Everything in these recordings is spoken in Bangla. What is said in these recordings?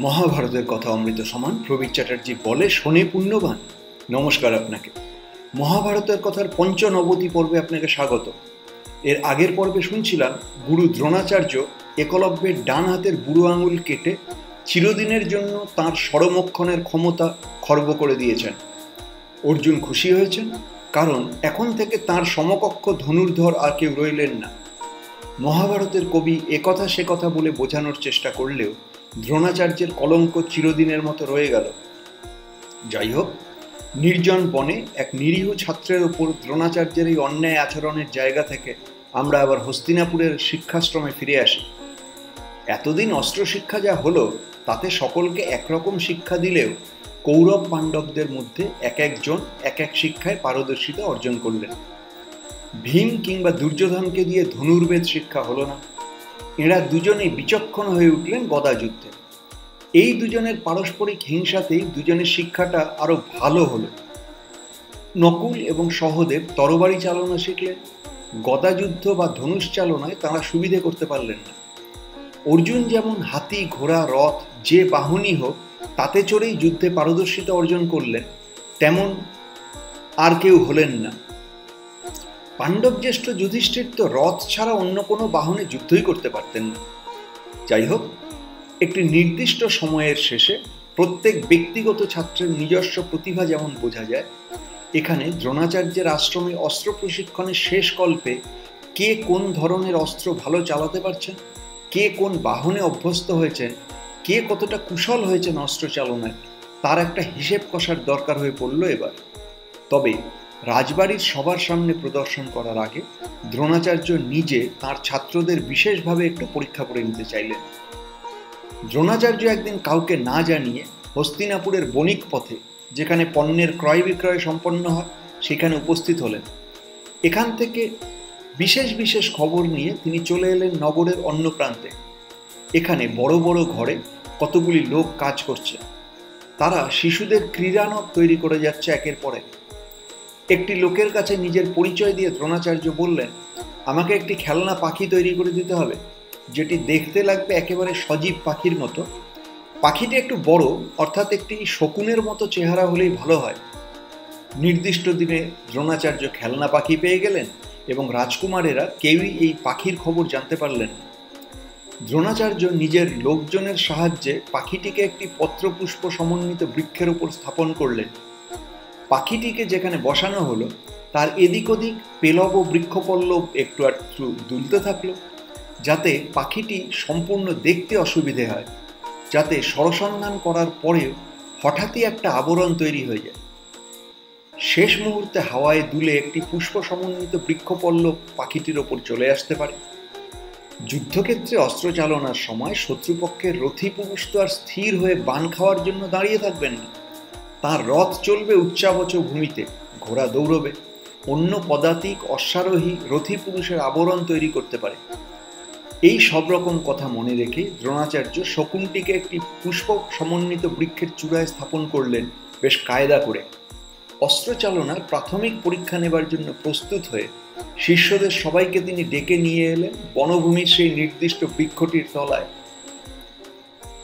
মহাভারতের কথা অমৃত সমান প্রবীর চ্যাটার্জি বলে শোনে পুণ্যবান। নমস্কার আপনাকে। মহাভারতের কথার পঞ্চনবতি পর্বে আপনাকে স্বাগত। এর আগের পর্বে শুনছিলাম গুরু দ্রোণাচার্য একলব্যের ডান হাতের বুড়ো আঙুল কেটে চিরদিনের জন্য তাঁর স্বরমক্ষণের ক্ষমতা খর্ব করে দিয়েছেন। অর্জুন খুশি হয়েছেন, কারণ এখন থেকে তাঁর সমকক্ষ ধনুর্ধর আর কেউ রইলেন না। মহাভারতের কবি একথা সে কথা বলে বোঝানোর চেষ্টা করলেও দ্রোণাচার্যের কলঙ্ক চিরদিনের মতো রয়ে গেল। যাই হোক, নির্জন বনে এক নিরীহ ছাত্রের ওপর দ্রোণাচার্যের এই অন্যায় আচরণের জায়গা থেকে আমরা আবার হস্তিনাপুরের শিক্ষাশ্রমে ফিরে আসি। এতদিন অস্ত্র শিক্ষা যা হলো তাতে সকলকে একরকম শিক্ষা দিলেও কৌরব পাণ্ডবদের মধ্যে এক একজন এক এক শিক্ষায় পারদর্শিতা অর্জন করলেন। ভীম কিংবা দুর্যোধনকে দিয়ে ধনুর্বেদ শিক্ষা হলো না। এরা দুজনেই বিচক্ষণ হয়ে উঠলেন গদাযুদ্ধে। এই দুজনের পারস্পরিক হিংসাতেই দুজনের শিক্ষাটা আরো ভালো হলো। নকুল এবং সহদেব তরবারি চালনা শিখলেন, গদাযুদ্ধ বা ধনুষ চালনায় তারা সুবিধে করতে পারলেন না। অর্জুন যেমন হাতি, ঘোড়া, রথ যে বাহনই হোক তাতে চড়েই যুদ্ধে পারদর্শিতা অর্জন করলেন, তেমন আর কেউ হলেন না। পাণ্ডব জ্যেষ্ঠ যুধিষ্ঠির তো রথ ছাড়া অন্য কোনো বাহনে যুদ্ধই করতে পারতেন না। যাই হোক, একটি নির্দিষ্ট সময়ের শেষে প্রত্যেক ব্যক্তিগত ছাত্রের নিজস্ব প্রতিভা যেমন বোঝা যায়, এখানে দ্রোণাচার্যের আশ্রমে অস্ত্র প্রশিক্ষণের শেষ কল্পে কে কোন ধরনের অস্ত্র ভালো চালাতে পারছেন, কে কোন বাহনে অভ্যস্ত হয়েছেন, কে কতটা কুশল হয়েছেন অস্ত্র চালনায়, তার একটা হিসেব কষার দরকার হয়ে পড়ল এবার। তবে রাজবাড়ির সবার সামনে প্রদর্শন করার আগে দ্রোণাচার্য নিজে তার ছাত্রদের বিশেষভাবে একটু পরীক্ষা করে নিতে চাইলেন। দ্রোণাচার্য একদিন কাউকে না জানিয়ে হস্তিনাপুরের বণিক পথে, যেখানে পণ্যের ক্রয় বিক্রয় সম্পন্ন হয়, সেখানে উপস্থিত হলেন। এখান থেকে বিশেষ বিশেষ খবর নিয়ে তিনি চলে এলেন নগরের অন্য প্রান্তে। এখানে বড় বড় ঘরে কতগুলি লোক কাজ করছে। তারা শিশুদের ক্রীড়ানক তৈরি করে যাচ্ছে একের পর এক। একটি লোকের কাছে নিজের পরিচয় দিয়ে দ্রোণাচার্য বললেন, আমাকে একটি খেলনা পাখি তৈরি করে দিতে হবে, যেটি দেখতে লাগবে একেবারে সজীব পাখির মতো। পাখিটি একটু বড়, অর্থাৎ একটি শকুনের মতো চেহারা হলেই ভালো হয়। নির্দিষ্ট দিনে দ্রোণাচার্য খেলনা পাখি পেয়ে গেলেন এবং রাজকুমারেরা কেউই এই পাখির খবর জানতে পারলেন না। দ্রোণাচার্য নিজের লোকজনের সাহায্যে পাখিটিকে একটি পত্রপুষ্প সমন্বিত বৃক্ষের উপর স্থাপন করলেন। পাখিটিকে যেখানে বসানো হলো তার এদিক ওদিক পেলব ও বৃক্ষপল্লব একটু একটু দুলতে থাকলো, যাতে পাখিটি সম্পূর্ণ দেখতে অসুবিধে হয়, যাতে সরসন্ধান করার পরেও হঠাৎই একটা আবরণ তৈরি হয়ে যায়। শেষ মুহূর্তে হাওয়ায় দুলে একটি পুষ্প সমন্বিত বৃক্ষপল্লব পাখিটির ওপর চলে আসতে পারে। যুদ্ধক্ষেত্রে অস্ত্র চালনার সময় শত্রুপক্ষের রথী পুরুষ তো আর স্থির হয়ে বান খাওয়ার জন্য দাঁড়িয়ে থাকবেন না। তার রথ চলবে উচ্চাবচ ভূমিতে, ঘোড়া দৌড়বে, অন্য পদাতিক অশ্বারোহী রথী পুরুষের আবরণ তৈরি করতে পারে। এই সব রকম কথা মনে রেখে দ্রোণাচার্য শকুনটিকে একটি পুষ্প সমন্বিত বৃক্ষের চূড়ায় স্থাপন করলেন বেশ কায়দা করে। অস্ত্র চালনার প্রাথমিক পরীক্ষা নেবার জন্য প্রস্তুত হয়ে শিষ্যদের সবাইকে তিনি ডেকে নিয়ে এলেন বনভূমির সেই নির্দিষ্ট বৃক্ষটির তলায়।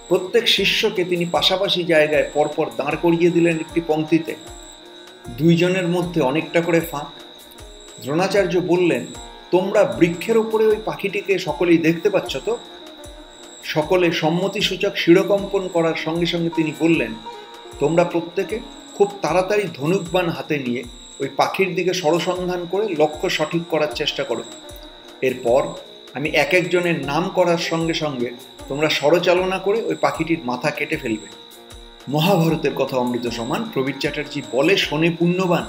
প্রত্যেক শিষ্যকে তিনি পাশাপাশি জায়গায় পরপর দাঁড় করিয়ে দিলেন একটি পংক্তিতে। দুইজনের মধ্যে অনেকটা করে ফাঁক। দ্রোণাচার্য বললেন, তোমরা বৃক্ষের ওপরে ওই পাখিটিকে সকলেই দেখতে পাচ্ছ তো? সকলে সম্মতিসূচক শিরকম্পন করার সঙ্গে সঙ্গে তিনি বললেন, তোমরা প্রত্যেকে খুব তাড়াতাড়ি ধনুকবাণ হাতে নিয়ে ওই পাখির দিকে সরসন্ধান করে লক্ষ্য সঠিক করার চেষ্টা করো। এরপর আমি এক একজনের নাম করার সঙ্গে সঙ্গে তোমরা সরচালনা করে ওই পাখিটির মাথা কেটে ফেলবে। মহাভারতের কথা অমৃত সমান প্রবীর চ্যাটার্জি বলে শোনে পুণ্যবান।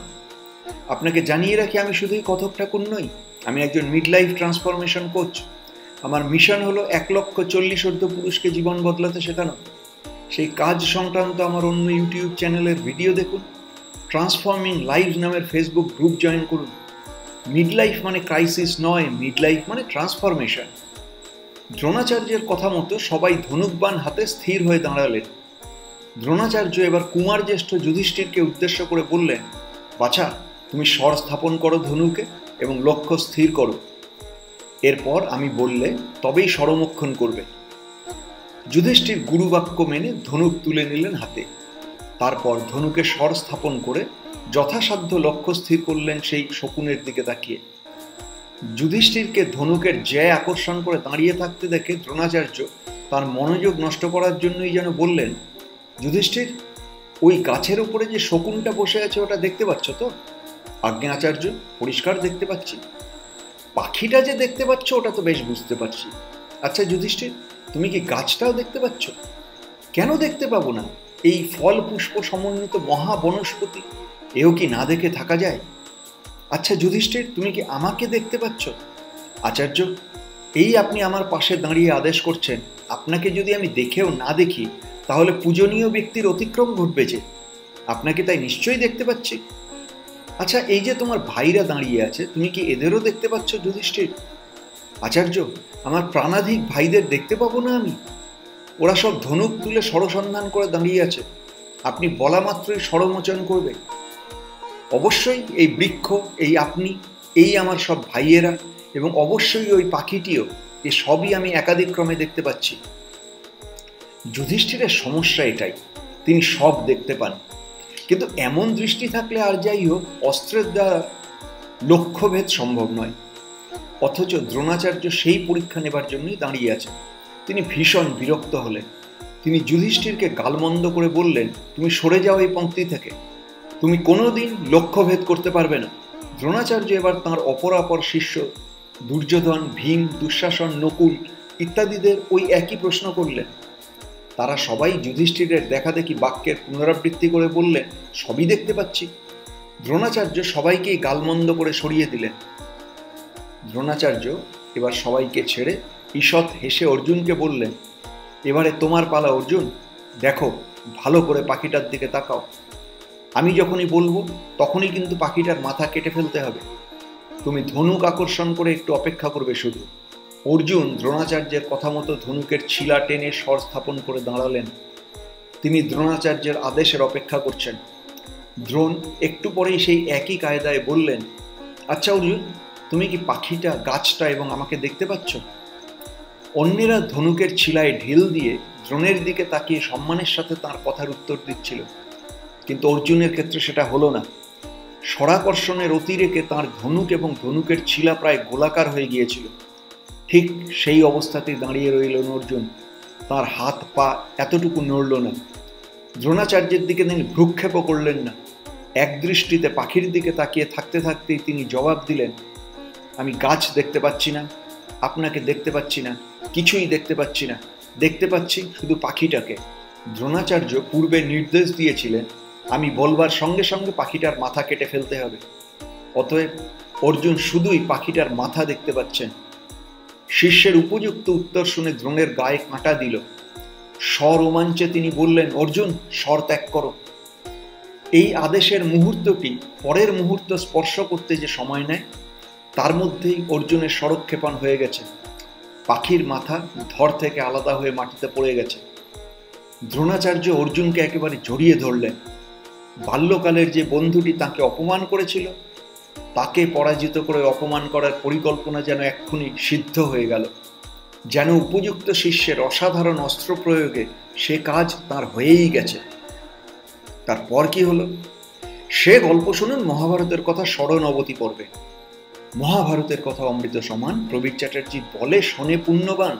আপনাকে জানিয়ে রাখি, আমি শুধুই কথক ঠাকুর নই, আমি একজন মিড লাইফ ট্রান্সফরমেশন কোচ। আমার মিশন হলো 1,40,000 পুরুষকে জীবন বদলাতে শেখানো। সেই কাজ সংক্রান্ত আমার অন্য ইউটিউব চ্যানেলের ভিডিও দেখুন, ট্রান্সফর্মিং লাইফ নামের ফেসবুক গ্রুপ জয়েন করুন। মিড লাইফ মানে ক্রাইসিস নয়, মিড লাইফ মানে ট্রান্সফরমেশন। দ্রোণাচার্যের কথা মতো সবাই ধনুকবাণ হাতে স্থির হয়ে দাঁড়ালেন। দ্রোণাচার্য এবার কুমার জ্যেষ্ঠ যুধিষ্ঠিরকে উদ্দেশ্য করে বললেন, বাছা, তুমি স্বর স্থাপন করো ধনুকে এবং লক্ষ্য স্থির করো। এরপর আমি বললে তবেই স্বরমক্ষণ করবে। যুধিষ্ঠির গুরুবাক্য মেনে ধনুক তুলে নিলেন হাতে। তারপর ধনুকে স্বর স্থাপন করে যথাসাধ্য লক্ষ্য স্থির করলেন সেই শকুনের দিকে তাকিয়ে। যুধিষ্ঠিরকে ধনুকের জ্যা আকর্ষণ করে দাঁড়িয়ে থাকতে দেখে দ্রোণাচার্য তার মনোযোগ নষ্ট করার জন্যই যেন বললেন, যুধিষ্ঠির, ওই গাছের উপরে যে শকুনটা বসে আছে ওটা দেখতে পাচ্ছ তো? আজ্ঞে আচার্য, পরিষ্কার দেখতে পাচ্ছি। পাখিটা যে দেখতে পাচ্ছ ওটা তো বেশ বুঝতে পারছি। আচ্ছা যুধিষ্ঠির, তুমি কি গাছটাও দেখতে পাচ্ছ? কেন দেখতে পাবো না? এই ফল পুষ্প সমন্বিত মহাবনস্পতি, এও কি না দেখে থাকা যায়? আচ্ছা যুধিষ্ঠির, তুমি কি আমাকে দেখতে পাচ্ছ? আচার্য, এই আপনি আমার পাশে দাঁড়িয়ে আদেশ করছেন, আপনাকে যদি আমি দেখেও না দেখি তাহলে পূজনীয় ব্যক্তির অতিক্রম ঘটবে যে, আপনাকে তাই নিশ্চয়ই দেখতে পাচ্ছি। আচ্ছা, এই যে তোমার ভাইরা দাঁড়িয়ে আছে, তুমি কি এদেরও দেখতে পাচ্ছ যুধিষ্ঠির? আচার্য, আমার প্রাণাধিক ভাইদের দেখতে পাবো না আমি? ওরা সব ধনুক তুলে ষড়সন্ধান করে দাঁড়িয়ে আছে, আপনি বলা মাত্রই ষড়মোচন করবে। অবশ্যই এই বৃক্ষ, এই আপনি, এই আমার সব ভাইয়েরা, এবং অবশ্যই ওই পাখিটিও, এ সবই আমি একাধিক ক্রমে দেখতে পাচ্ছি। যুধিষ্ঠিরের সমস্যা এটাই, তিনি সব দেখতে পান, কিন্তু এমন দৃষ্টি থাকলে আর যাই হোক অস্ত্রের দ্বারা লক্ষ্যভেদ সম্ভব নয়। অথচ দ্রোণাচার্য সেই পরীক্ষা নেবার জন্যই দাঁড়িয়ে আছেন। তিনি ভীষণ বিরক্ত হলেন। তিনি যুধিষ্ঠিরকে গালমন্দ করে বললেন, তুমি সরে যাও এই পংক্তি থেকে, তুমি কোনোদিন লক্ষ্যভেদ করতে পারবে না। দ্রোণাচার্য এবার তাঁর অপরাপর শিষ্য দুর্যোধন, ভীম, দুঃশাসন, নকুল ইত্যাদিদের ওই একই প্রশ্ন করলেন। তারা সবাই যুধিষ্ঠিরের দেখাদেখি বাক্যের পুনরাবৃত্তি করে বললেন, সবই দেখতে পাচ্ছি। দ্রোণাচার্য সবাইকেই গালমন্দ করে সরিয়ে দিলেন। দ্রোণাচার্য এবার সবাইকে ছেড়ে ঈষৎ হেসে অর্জুনকে বললেন, এবারে তোমার পালা অর্জুন, দেখো ভালো করে পাখিটার দিকে তাকাও। আমি যখনই বলবো তখনই কিন্তু পাখিটার মাথা কেটে ফেলতে হবে। তুমি ধনুক আকর্ষণ করে একটু অপেক্ষা করবে শুধু। অর্জুন দ্রোণাচার্যের কথা মতো ধনুকের ছিলা টেনে স্বর স্থাপন করে দাঁড়ালেন। তিনি দ্রোণাচার্যের আদেশের অপেক্ষা করছেন। দ্রোণ একটু পরেই সেই একই কায়দায় বললেন, আচ্ছা অর্জুন, তুমি কি পাখিটা, গাছটা এবং আমাকে দেখতে পাচ্ছ? অন্যেরা ধনুকের ছিলায় ঢিল দিয়ে দ্রোণের দিকে তাকিয়ে সম্মানের সাথে তাঁর কথার উত্তর দিচ্ছিল, কিন্তু অর্জুনের ক্ষেত্রে সেটা হলো না। স্বরাকর্ষণের অতিরেকে তাঁর ধনুক এবং ধনুকের ছিলা প্রায় গোলাকার হয়ে গিয়েছিল। ঠিক সেই অবস্থাতেই দাঁড়িয়ে রইলেন অর্জুন, তাঁর হাত পা এতটুকু নড়ল না। দ্রোণাচার্যের দিকে তিনি ভ্রুক্ষেপও করলেন না। একদৃষ্টিতে পাখির দিকে তাকিয়ে থাকতে থাকতেই তিনি জবাব দিলেন, আমি গাছ দেখতে পাচ্ছি না, আপনাকে দেখতে পাচ্ছি না, কিছুই দেখতে পাচ্ছি না, দেখতে পাচ্ছি শুধু পাখিটাকে। দ্রোণাচার্য পূর্বে নির্দেশ দিয়েছিলেন আমি বলবার সঙ্গে সঙ্গে পাখিটার মাথা কেটে ফেলতে হবে। অতএব অর্জুন শুধুই পাখিটার মাথা দেখতে পাচ্ছেন। শিষ্যের উপযুক্ত উত্তর শুনে দ্রোণের গায়ে কাঁটা দিল। স্বরোমাঞ্চে তিনি বললেন, অর্জুন, স্বর ত্যাগ করো। এই আদেশের মুহূর্তটি পরের মুহূর্ত স্পর্শ করতে যে সময় নেয়, তার মধ্যেই অর্জুনের স্বরক্ষেপণ হয়ে গেছে। পাখির মাথা ধর থেকে আলাদা হয়ে মাটিতে পড়ে গেছে। দ্রোণাচার্য অর্জুনকে একেবারে জড়িয়ে ধরলেন। বাল্যকালের যে বন্ধুটি তাকে অপমান করেছিল, তাকে পরাজিত করে অপমান করার পরিকল্পনা যেন এক্ষুনি সিদ্ধ হয়ে গেল। যেন উপযুক্ত শিষ্যের অসাধারণ অস্ত্র প্রয়োগে সে কাজ তার হয়েই গেছে। তারপর কি হলো সে গল্প শুনুন মহাভারতের কথা ষড়নবতী পর্বে। মহাভারতের কথা অমৃত সমান, প্রবীর চ্যাটার্জি বলে শোনে পুণ্যবান।